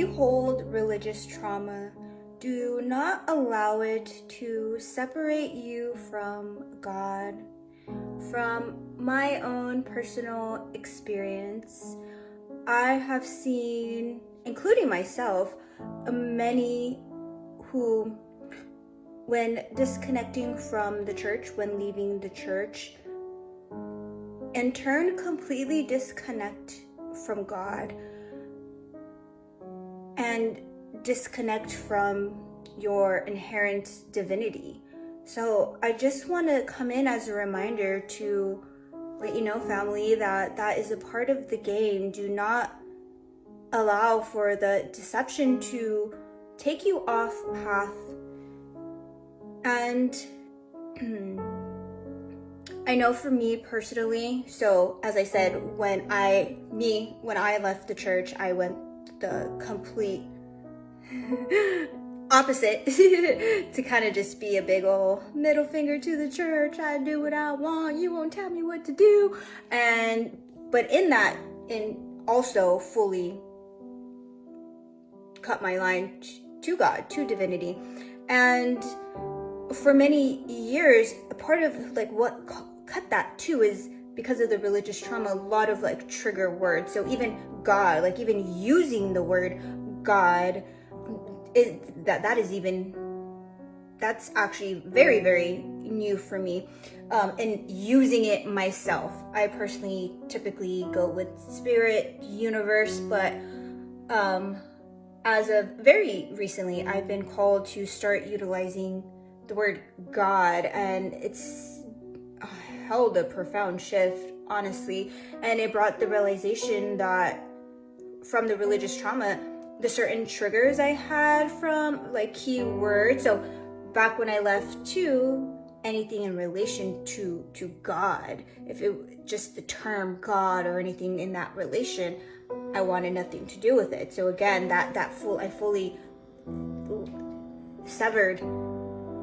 you hold religious trauma, do not allow it to separate you from God. From my own personal experience, I have seen, including myself, many who, when disconnecting from the church, when leaving the church, in turn completely disconnect from God and disconnect from your inherent divinity. So I just want to come in as a reminder to let you know, family, that that is a part of the game. Do not allow for the deception to take you off path. And I know for me personally, so as I said, when I left the church, I went the complete opposite to kind of just be a big old middle finger to the church. I do what I want, you won't tell me what to do. But in that, in also fully cut my line to God, to divinity. And for many years, a part of like what cut that too is because of the religious trauma, a lot of like trigger words. So even God, like even using the word God, that's actually very, very new for me. And using it myself, I personally typically go with spirit, universe, but as of very recently, I've been called to start utilizing the word God, and it's held a profound shift, honestly. And it brought the realization that from the religious trauma, the certain triggers I had from like keywords. So back when I left too, anything in relation to God, if it just the term God or anything in that relation, I wanted nothing to do with it. So again, I fully severed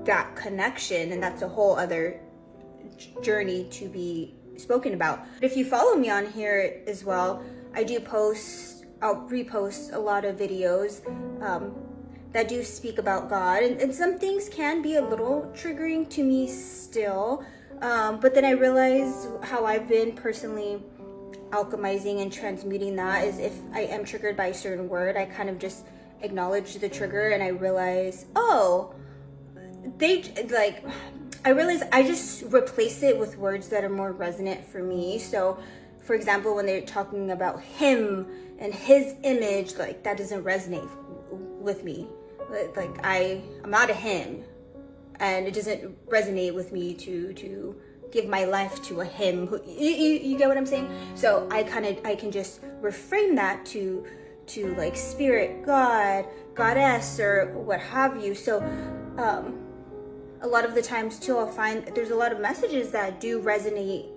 that connection, and that's a whole other journey to be spoken about. But if you follow me on here as well, I'll repost a lot of videos that do speak about God, and some things can be a little triggering to me still, but then I realize how I've been personally alchemizing and transmuting that is if I am triggered by a certain word, I kind of just acknowledge the trigger, and I realize, I just replace it with words that are more resonant for me. So for example, when they're talking about him and his image, like that doesn't resonate with me. Like I'm not a him, and it doesn't resonate with me to give my life to a him. You get what I'm saying? So I can just reframe that to like spirit, God, goddess, or what have you. So a lot of the times too, I'll find there's a lot of messages that do resonate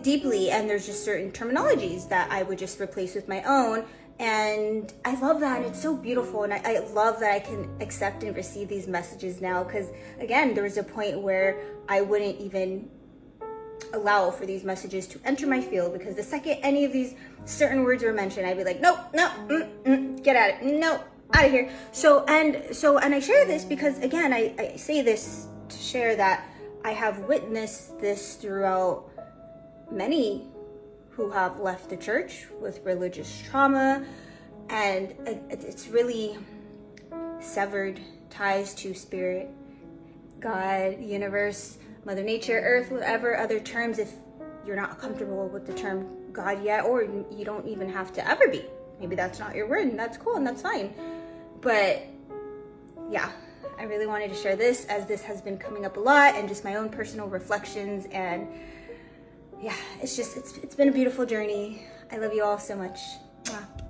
deeply, and there's just certain terminologies that I would just replace with my own. And I love that, and it's so beautiful, and I love that I can accept and receive these messages now, because again, there was a point where I wouldn't even allow for these messages to enter my field, because the second any of these certain words were mentioned, I'd be like, nope, get out of it, nope, out of here. So I share this because again, I say this to share that I have witnessed this throughout many who have left the church with religious trauma, and it's really severed ties to spirit, God, universe, Mother Nature, Earth, whatever other terms, if you're not comfortable with the term God yet, or you don't even have to ever be. Maybe that's not your word, and that's cool, and that's fine. But yeah, I really wanted to share this, as this has been coming up a lot, and just my own personal reflections. And yeah, it's been a beautiful journey. I love you all so much. Mwah.